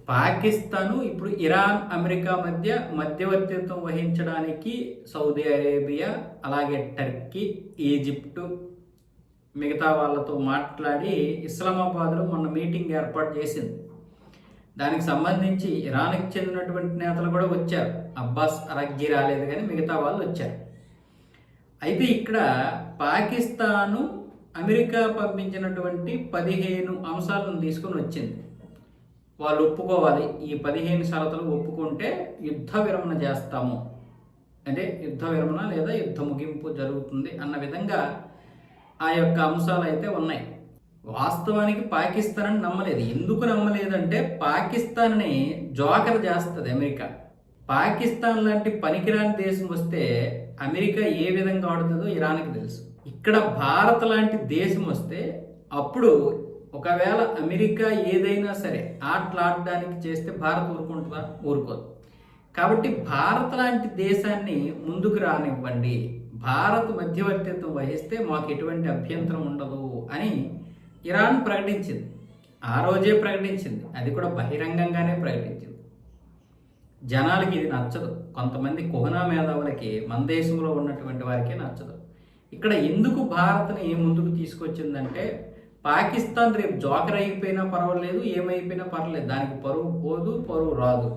పాకిస్తాను ఇప్పుడు Iran, America మధ్య మధ్యవర్తిత్వం వహించడానికి సౌదీ అరేబియా, అలాగే టర్కీ, ఈజిప్టు మిగతా వాళ్ళతో మాట్లాడి ఇస్లామాబాద్లో మొన్న మీటింగ్ ఏర్పాటు చేసింది. దానికి సంబంధించి ఇరాన్కి చెందినటువంటి నేతలు కూడా వచ్చారు. అబ్బాస్ అరగ్గి రాలేదు, కానీ మిగతా వాళ్ళు వచ్చారు. అయితే ఇక్కడ పాకిస్తాను అమెరికా పంపించినటువంటి 15 అంశాలను తీసుకొని వచ్చింది. వాళ్ళు ఒప్పుకోవాలి, ఈ 15 షరతులు ఒప్పుకుంటే యుద్ధ విరమణ చేస్తాము, అంటే యుద్ధ విరమణ లేదా యుద్ధ ముగింపు జరుగుతుంది అన్న విధంగా ఆ యొక్క అంశాలు అయితే ఉన్నాయి. వాస్తవానికి పాకిస్తాన్ నమ్మలేదు. ఎందుకు నమ్మలేదంటే పాకిస్తాన్ని జోకర్ చేస్తుంది అమెరికా. పాకిస్తాన్ లాంటి పనికిరాని దేశం వస్తే అమెరికా ఏ విధంగా ఆడుతుందో ఇరాన్కి తెలుసు. ఇక్కడ భారత్ లాంటి దేశం వస్తే అప్పుడు ఒకవేళ అమెరికా ఏదైనా సరే ఆటలాడడానికి చేస్తే భారత్ ఊరుకుంటుందా? ఊరుకోదు. కాబట్టి భారత్ లాంటి దేశాన్ని ముందుకు రానివ్వండి, భారత్ మధ్యవర్తిత్వం వహిస్తే మాకు ఎటువంటి అభ్యంతరం ఉండదు అని ఇరాన్ ప్రకటించింది. ఆ రోజే ప్రకటించింది, అది కూడా బహిరంగంగానే ప్రకటించింది. జనాలకి ఇది నచ్చదు. కొంతమంది కుహనా మేధావులకి, మన దేశంలో ఉన్నటువంటి వారికి నచ్చదు. ఇక్కడ ఎందుకు భారత్ని ముందుకు తీసుకొచ్చిందంటే పాకిస్తాన్ రేపు జోకర్ అయిపోయినా పర్వాలేదు, ఏమైపోయినా పర్వాలేదు, దానికి పరువు పోదు, పరువు రాదు.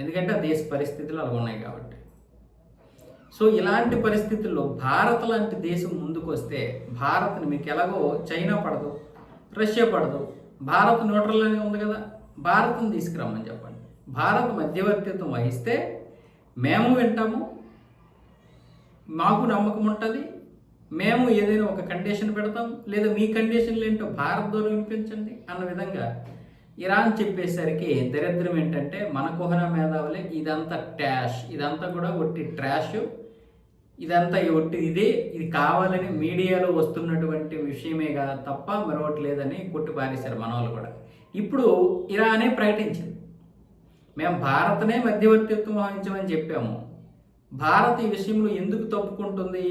ఎందుకంటే ఆ దేశ పరిస్థితులు అలా ఉన్నాయి కాబట్టి. సో ఇలాంటి పరిస్థితుల్లో భారత్ లాంటి దేశం ముందుకు వస్తే భారత్ని, మీకు ఎలాగో చైనా పడదు, రష్యా పడదు, భారత్ న్యూట్రల్లోనే ఉంది కదా, భారత్ని తీసుకురమ్మని చెప్పండి. భారత్ మధ్యవర్తిత్వం వహిస్తే మేము వింటాము, మాకు నమ్మకం ఉంటుంది, మేము ఏదైనా ఒక కండిషన్ పెడతాం, లేదా మీ కండిషన్లు ఏంటో భారత్ ద్వారా వినిపించండి అన్న విధంగా ఇరాన్ చెప్పేసరికి దరిద్రం ఏంటంటే మన కుహనా మేధావులే ఇదంతా ట్యాష్, ఇదంతా కూడా ఒట్టి ట్రాష్, ఇదంతా ఒట్టి ఇది కావాలని మీడియాలో వస్తున్నటువంటి విషయమే కదా తప్ప మరొకటి లేదని కొట్టి పారేశారు మన వాళ్ళు కూడా. ఇప్పుడు ఇరానే ప్రకటించింది, మేము భారత్నే మధ్యవర్తిత్వం వహించమని చెప్పాము. భారత్ ఈ విషయంలో ఎందుకు తప్పుకుంటుంది?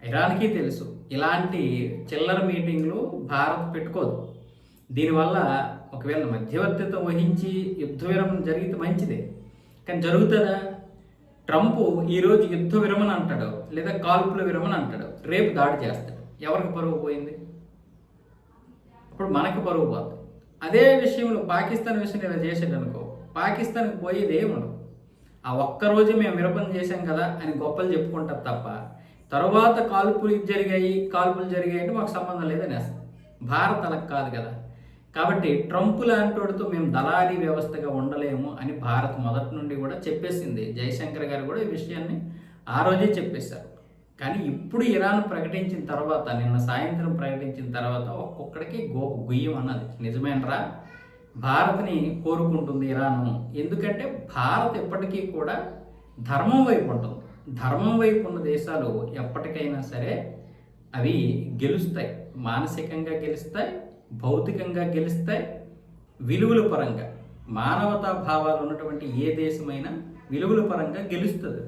ఇరాన్కి తెలుసు ఇలాంటి చిల్లర మీటింగ్లు భారత్ పెట్టుకోదు. దీనివల్ల ఒకవేళ మధ్యవర్తిత్వం వహించి యుద్ధ విరమణ జరిగితే మంచిదే, కానీ జరుగుతుందా? ట్రంప్ ఈరోజు యుద్ధ విరమణ అంటాడు, లేదా కాల్పుల విరమణ అంటాడు, రేపు దాడి చేస్తాడు. ఎవరికి పరువు పోయింది? ఇప్పుడు మనకి పరువు పోతుంది. అదే విషయంలో పాకిస్తాన్ విషయం ఇలా చేసాడు అనుకో, పాకిస్తాన్కి పోయేది ఏముండదు. ఆ ఒక్కరోజు మేము విరమణ చేశాం కదా అని గొప్పలు చెప్పుకుంటారు తప్ప తర్వాత కాల్పులు జరిగాయి అంటే మాకు సంబంధం లేదని వేస్తాం. భారత్ అలా కాదు కదా. కాబట్టి ట్రంప్ లాంటితో మేము దళారీ వ్యవస్థగా ఉండలేము అని భారత్ మొదటి నుండి కూడా చెప్పేసింది. జయశంకర్ గారు కూడా ఈ విషయాన్ని ఆ రోజే చెప్పేశారు. కానీ ఇప్పుడు ఇరాన్ ప్రకటించిన తర్వాత, నిన్న సాయంత్రం ప్రకటించిన తర్వాత ఒక్కొక్కడికి గుయ్యం అన్నది. నిజమేనరా, భారత్ని కోరుకుంటుంది ఇరాను. ఎందుకంటే భారత్ ఎప్పటికీ కూడా ధర్మం వైపు ఉంటుంది. ధర్మం వైపు ఉన్న దేశాలు ఎప్పటికైనా సరే అవి గెలుస్తాయి, మానసికంగా గెలుస్తాయి, భౌతికంగా గెలుస్తాయి, విలువల పరంగా మానవతా భావాలు ఉన్నటువంటి ఏ దేశమైనా విలువల పరంగా గెలుస్తుంది.